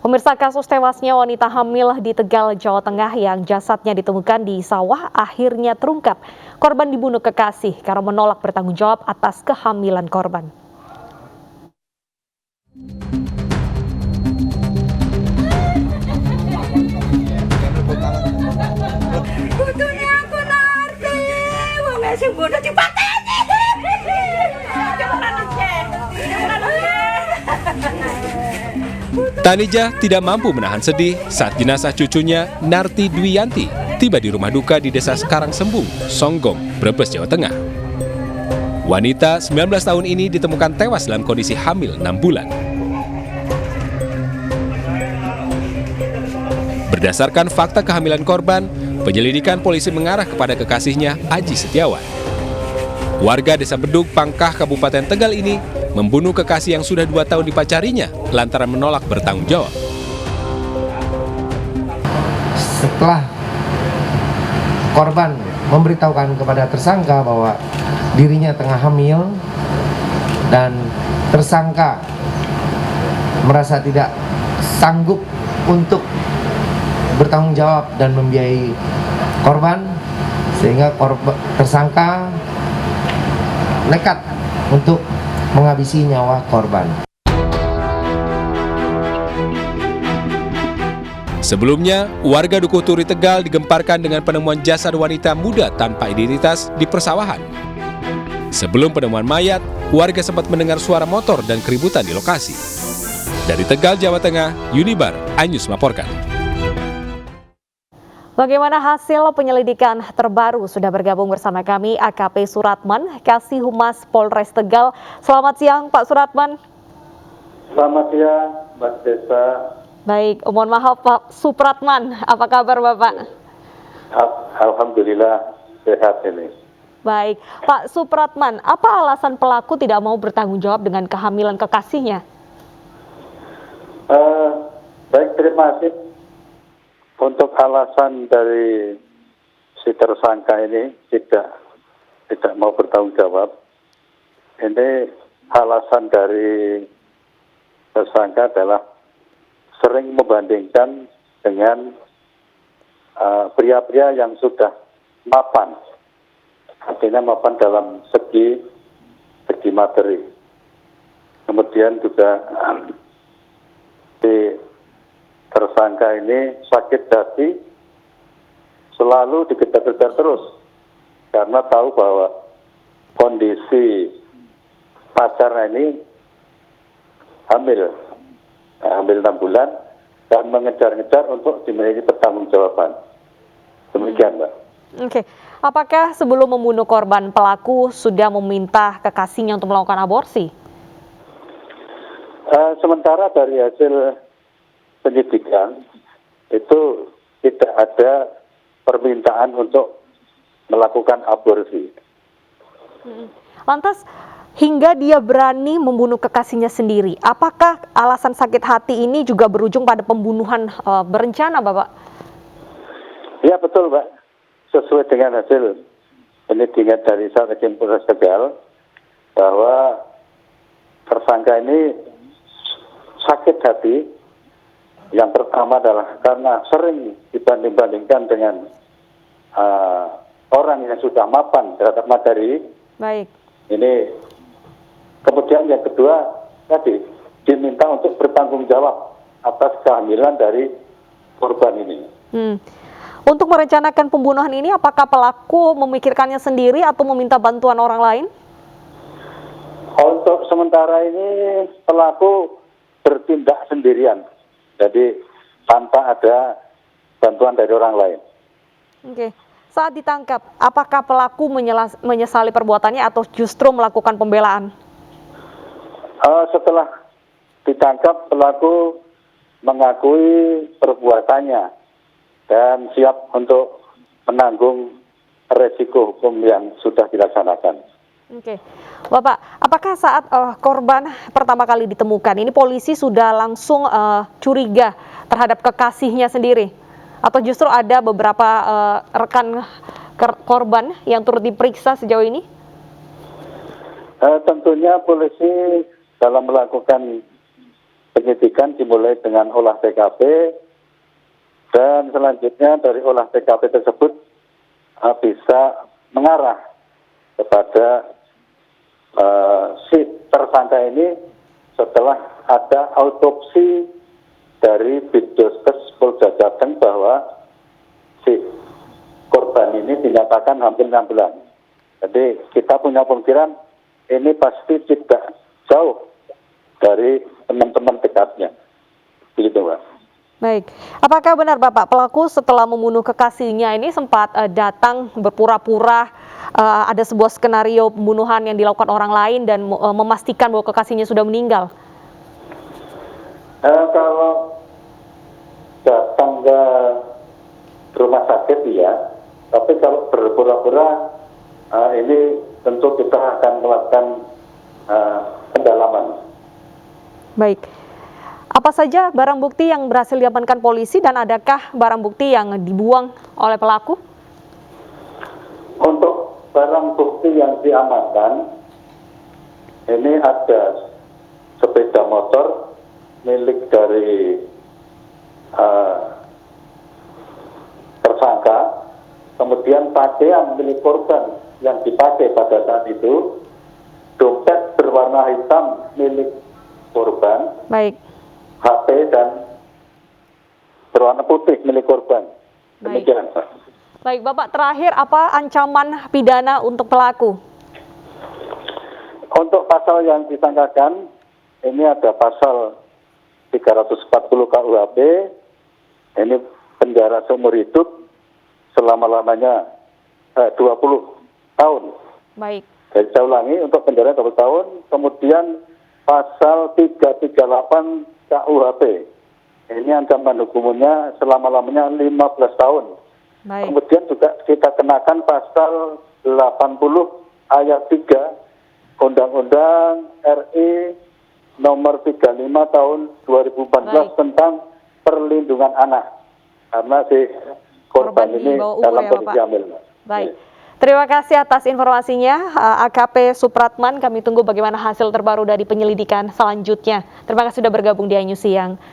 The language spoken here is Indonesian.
Pemirsa, kasus tewasnya wanita hamil di Tegal, Jawa Tengah yang jasadnya ditemukan di sawah akhirnya terungkap. Korban dibunuh kekasih karena menolak bertanggung jawab atas kehamilan korban. Kudunya aku ngerti, wong sing bodoh dipateni. Tanija tidak mampu menahan sedih saat jenazah cucunya, Narti Dwiyanti, tiba di rumah duka di Desa Karangsembung, Songgong, Brebes, Jawa Tengah. Wanita 19 tahun ini ditemukan tewas dalam kondisi hamil 6 bulan. Berdasarkan fakta kehamilan korban, penyelidikan polisi mengarah kepada kekasihnya, Aji Setiawan. Warga Desa Bedug, Pangkah, Kabupaten Tegal ini membunuh kekasih yang sudah 2 tahun dipacarinya lantaran menolak bertanggung jawab. Setelah korban memberitahukan kepada tersangka bahwa dirinya tengah hamil dan tersangka merasa tidak sanggup untuk bertanggung jawab dan membiayai korban, sehingga tersangka nekat untuk menghabisi nyawa korban. Sebelumnya, warga Dukuh Turi Tegal digemparkan dengan penemuan jasad wanita muda tanpa identitas di persawahan. Sebelum penemuan mayat, warga sempat mendengar suara motor dan keributan di lokasi. Dari Tegal, Jawa Tengah, Unibar, iNews melaporkan. Bagaimana hasil penyelidikan terbaru? Sudah bergabung bersama kami AKP Suratman, Kasih Humas Polres Tegal. Selamat siang Pak Suratman. Selamat siang Mbak Desa. Baik, mohon maaf Pak Supratman, apa kabar Bapak? Alhamdulillah sehat ini. Baik, Pak Supratman, apa alasan pelaku tidak mau bertanggung jawab dengan kehamilan kekasihnya? Baik, terima kasih. Untuk alasan dari si tersangka ini tidak mau bertanggung jawab, ini alasan dari tersangka adalah sering membandingkan dengan pria-pria yang sudah mapan, artinya mapan dalam segi materi. Kemudian juga si tersangka ini sakit hati, selalu dikejar-kejar terus karena tahu bahwa kondisi pacarnya ini hamil 6 bulan dan mengejar-ngejar untuk dimiliki pertanggungjawaban. Demikian, Mbak. Oke, apakah sebelum membunuh korban pelaku sudah meminta kekasihnya untuk melakukan aborsi? Sementara dari hasil penyidikan itu tidak ada permintaan untuk melakukan aborsi. Lantas hingga dia berani membunuh kekasihnya sendiri, apakah alasan sakit hati ini juga berujung pada pembunuhan berencana, Bapak? Ya betul, Mbak. Sesuai dengan hasil penyidikan dari Satreskrim Polres Tegal bahwa tersangka ini sakit hati. Yang pertama adalah karena sering dibanding-bandingkan dengan orang yang sudah mapan terhadap materi. Baik. Ini kemudian yang kedua tadi diminta untuk bertanggung jawab atas kehamilan dari korban ini. Untuk merencanakan pembunuhan ini, apakah pelaku memikirkannya sendiri atau meminta bantuan orang lain? Untuk sementara ini pelaku bertindak sendirian. Jadi tanpa ada bantuan dari orang lain. Oke. Saat ditangkap, apakah pelaku menyesali perbuatannya atau justru melakukan pembelaan? Setelah ditangkap, pelaku mengakui perbuatannya dan siap untuk menanggung resiko hukum yang sudah dilaksanakan. Oke, Bapak, apakah saat korban pertama kali ditemukan, ini polisi sudah langsung curiga terhadap kekasihnya sendiri? Atau justru ada beberapa rekan korban yang turut diperiksa sejauh ini? Tentunya polisi dalam melakukan penyidikan dimulai dengan olah TKP dan selanjutnya dari olah TKP tersebut bisa mengarah kepada si tersangka ini setelah ada autopsi dari Biddoskes Polda Jateng bahwa si korban ini dinyatakan hampir 6 bulan. Jadi kita punya pemikiran ini pasti tidak jauh dari teman-teman dekatnya. Begitu, Pak. Baik, apakah benar Bapak pelaku setelah membunuh kekasihnya ini sempat datang berpura-pura ada sebuah skenario pembunuhan yang dilakukan orang lain dan memastikan bahwa kekasihnya sudah meninggal? Kalau datang ke rumah sakit ya, tapi kalau berpura-pura ini tentu kita akan melakukan pendalaman. Baik. Apa saja barang bukti yang berhasil diamankan polisi dan adakah barang bukti yang dibuang oleh pelaku? Untuk barang bukti yang diamankan, ini ada sepeda motor milik dari tersangka, kemudian pakaian milik korban yang dipakai pada saat itu, dompet berwarna hitam milik korban, Baik. HP dan berwarna putih milik korban. Baik. Demikian, Pak. Baik, Bapak, terakhir apa ancaman pidana untuk pelaku? Untuk pasal yang disangkakan, ini ada pasal 340 KUHP, ini penjara seumur hidup selama-lamanya 20 tahun. Baik. Jadi saya ulangi, untuk penjara 20 tahun, kemudian pasal 338 KUHP. Ini ancaman hukumannya selama-lamanya 15 tahun. Baik. Kemudian juga kita kenakan pasal 80 ayat 3 Undang-Undang RI nomor 35 tahun 2014 Baik. tentang perlindungan anak. Karena si korban Korban ini di bawah umur dalam ya, kondisi Bapak? hamil. Baik. Terima kasih atas informasinya, AKP Supratman. Kami tunggu bagaimana hasil terbaru dari penyelidikan selanjutnya. Terima kasih sudah bergabung di iNews Siang.